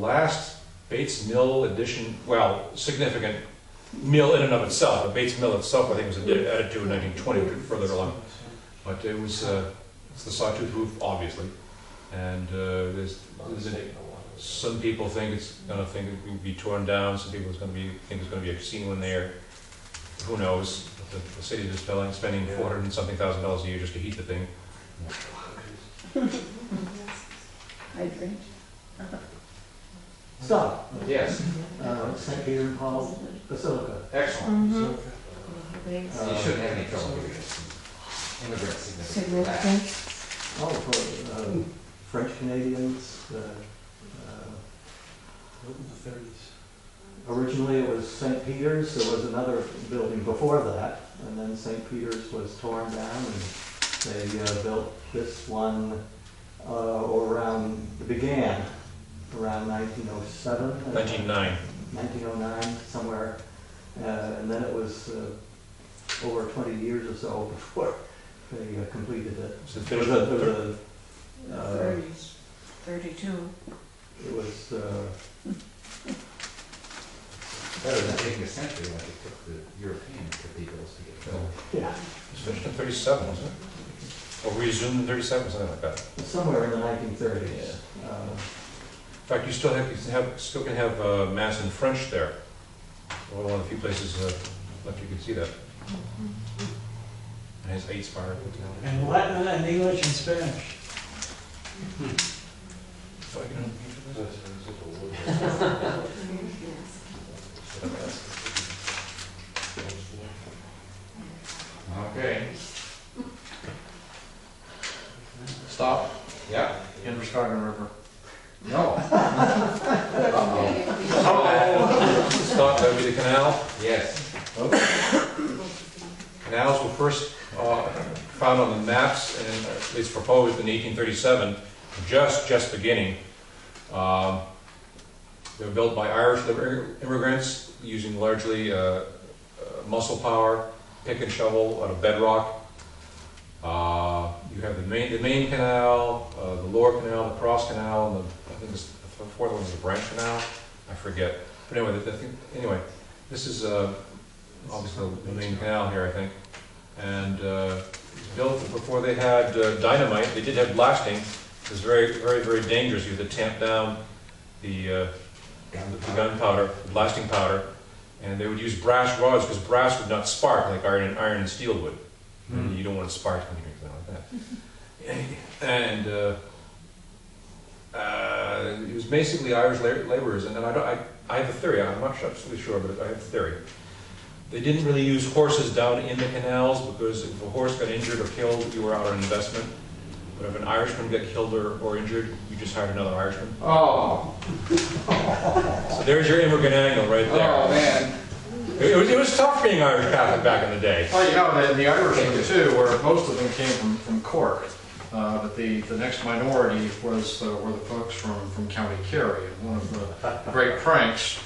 last Bates Mill addition, well, significant mill in and of itself. The Bates Mill itself, I think, was added to in 1920, further along. But it was, it's the sawtooth roof, obviously. And some people think it's going to be torn down. Some people think it's going to be a casino in there. Who knows? The city is spending $400 and something thousand a year just to heat the thing. Hydrant. Stop. Yes. St. Peter and Paul Basilica. Excellent. Mm-hmm. You shouldn't have any trouble here. Immigrants Significant. Oh, for French Canadians. Originally it was St. Peter's. There was another building before that, and then St. Peter's was torn down, and they built this one around, it began around 1907. 1909, somewhere. And then it was over 20 years or so before they completed it. So There was a 30s, 32. it was Better than taking a century like it took the European cathedrals to get built. yeah, It was finished in 37, wasn't it? Or resumed in 37, something like that. somewhere in the 1930s. In fact, you still can have Mass in French there. Well, one of the few places left you can see that. It has 8 spire. And Latin and English and Spanish. So I can Okay. Stop. Yeah. Androscoggin River. No. Stop, that would be the canal. Yes. Canals were first found on the maps and at least proposed in 1837, just beginning. They were built by Irish immigrants using largely muscle power, pick and shovel out of bedrock. You have the main canal, the lower canal, the cross canal, and I think the fourth one is the branch canal. I forget. But anyway, this is obviously the main canal here, I think. And it was built before they had dynamite. They did have blasting. It was very, very, very dangerous. You had to tamp down the gunpowder, the blasting powder, and they would use brass rods because brass would not spark like iron and steel would. And you don't want it to spark when you do anything like that. And it was basically Irish laborers. And then I have a theory. I'm not absolutely sure, but I have a theory. They didn't really use horses down in the canals because if a horse got injured or killed, you were out on investment. But if an Irishman got killed or injured, you just hired another Irishman. Oh. So there's your immigrant angle right there. Oh man. It was tough being Irish Catholic back in the day. Well, you know, the Irishmen too, where most of them came from Cork. But the next minority were the folks from County Kerry. And one of the great pranks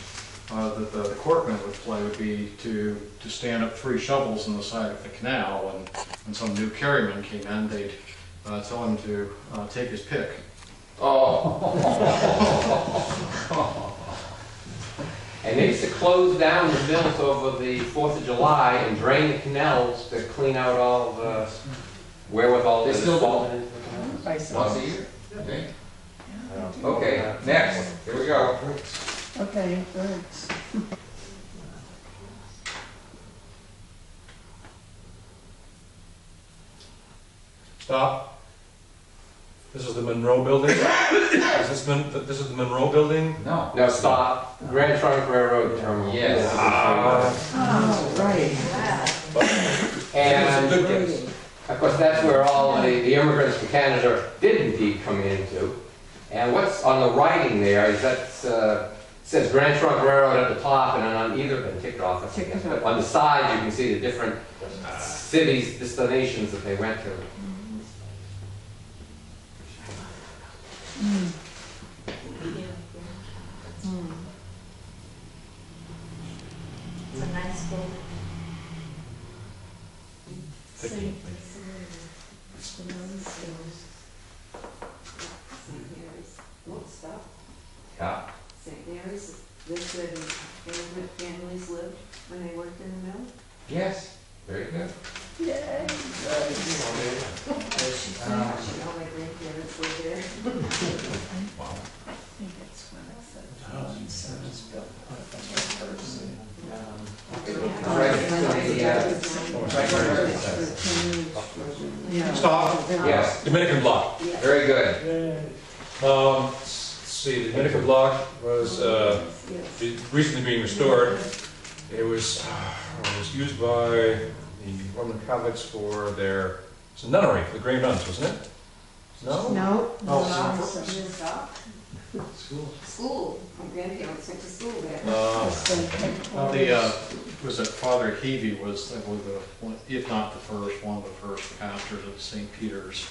that the Corkmen would play would be to stand up 3 shovels on the side of the canal, and when some new Kerryman came in, they'd tell him to take his pick. Oh. And they used to close down the mills over the 4th of July and drain the canals to clean out all the wherewithal that is fallen into the canals. Once a year. Okay. Okay, next. Here we go. Okay, birds. Stop. This is the Monroe building. This is the Monroe building. No. No, stop. Grand Trunk Railroad Terminal. Yes. Oh, right. And of course, that's where all the immigrants from Canada did indeed come into. And what's on the writing there is that says Grand Trunk Railroad at the top, and then on either, been ticked off, I guess, but on the sides you can see the different cities, destinations that they went to. It's a nice book. Yeah. St. Mary's, this where the immigrant families lived when they worked in the mill? Yes, very good. Yay. You know, my grandparents lived there. Wow. I think it's when it's that one service built. Right, it's Yeah. Stop. Yes, Dominican block. very good. Let's see, the Dominican block was recently being restored. It was used by the Roman Catholics for their, it's a nunnery, for the Grey Nuns, wasn't it? No? No. School, my grandparents went to school there. Was that Father Heavey was, I believe, if not the first, one of the first pastors of St. Peter's.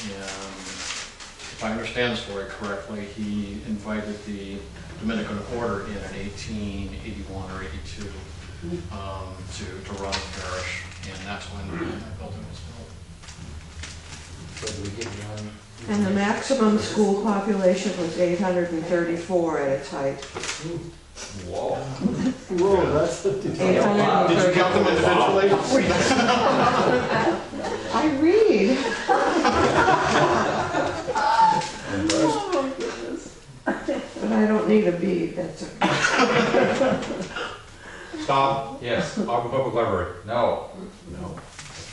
And if I understand the story correctly, he invited the Dominican order in 1881 or 82 to run the parish, and that's when the building was built. So do we get one? And the maximum school population was 834 at its height. Whoa. Whoa, that's. Did you count them individually? I read. Oh, goodness. But I don't need a bead, that's okay. Stop. Yes. Auburn Public Library. No. No.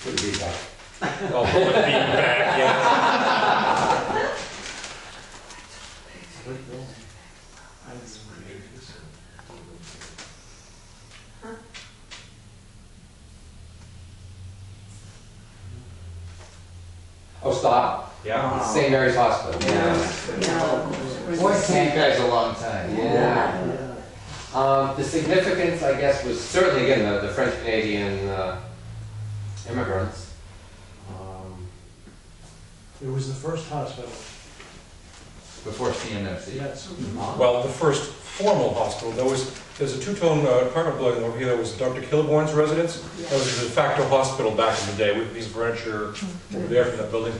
Could be that. Oh, put the beat back, yeah. Oh, stop. Yeah. St. Mary's Hospital. Yeah. Boy, it's taken you guys a long time. Yeah. The significance, I guess, was certainly, again, the French-Canadian immigrants. It was the first hospital. Before CNFC. Yes. Well, the first formal hospital, there's a two-tone apartment building over here that was Dr. Kilbourne's residence. That was a de facto hospital back in the day with a piece of furniture over there from that building.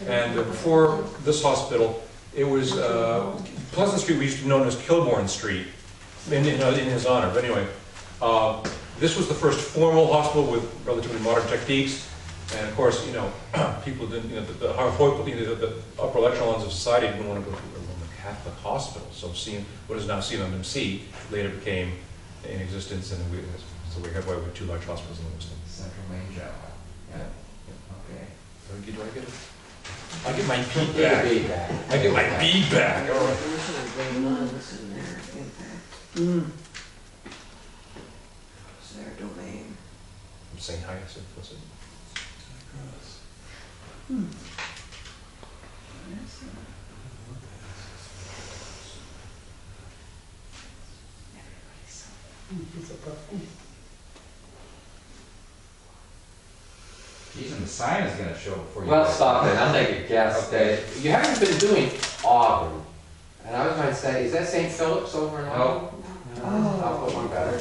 And before this hospital, it was Pleasant Street, we used to know as Kilbourne Street in his honor. But anyway, this was the first formal hospital with relatively modern techniques. And of course, people didn't, the upper echelons of society didn't want to go to a Roman Catholic hospital. So what is now CNMC later became in existence, and so we have two large hospitals in Lewiston. Central Maine General. Yeah. Okay. Do I get my bead Yeah, back? be back. I get my bead back. All right. It's their domain. St. Hyacinth, was it? Geez, and the sign is gonna show before you. Well, stop it. I'll take a guess. Okay. You haven't been doing Auburn. And I was going to say, is that St. Philip's over in Auburn? I'll put one better.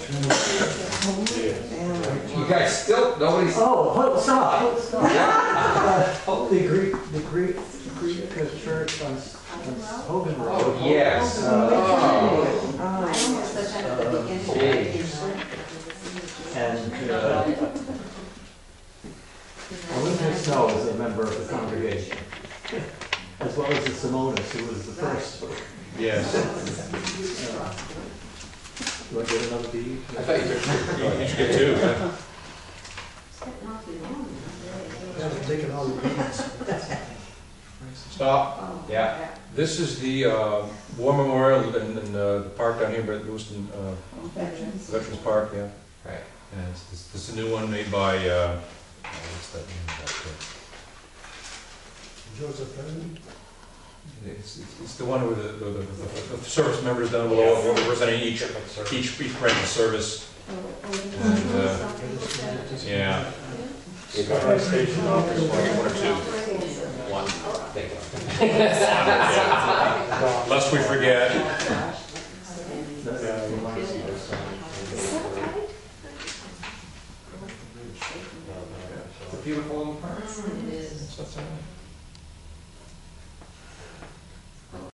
You guys still, nobody's. Oh, stop. Yeah. The Greek church on Hogan Road. Yes. I almost said that at the beginning. And Olympia Snow is a member of the congregation, as well as the Simonis, who was the first. Yes. Do I get another bead? I thought you took You should get two. Yeah. Haven't taken all the beads. Stop. Yeah. This is the War Memorial in the park down here by Lewiston Veterans Park, yeah. Right. And this is a new one made by, what's that name? Joseph Kennedy. It's the one with the service members down below, representing each branch of service. And, yeah. Station office. One or two. One. Lest we forget. It's a beautiful little park. It is.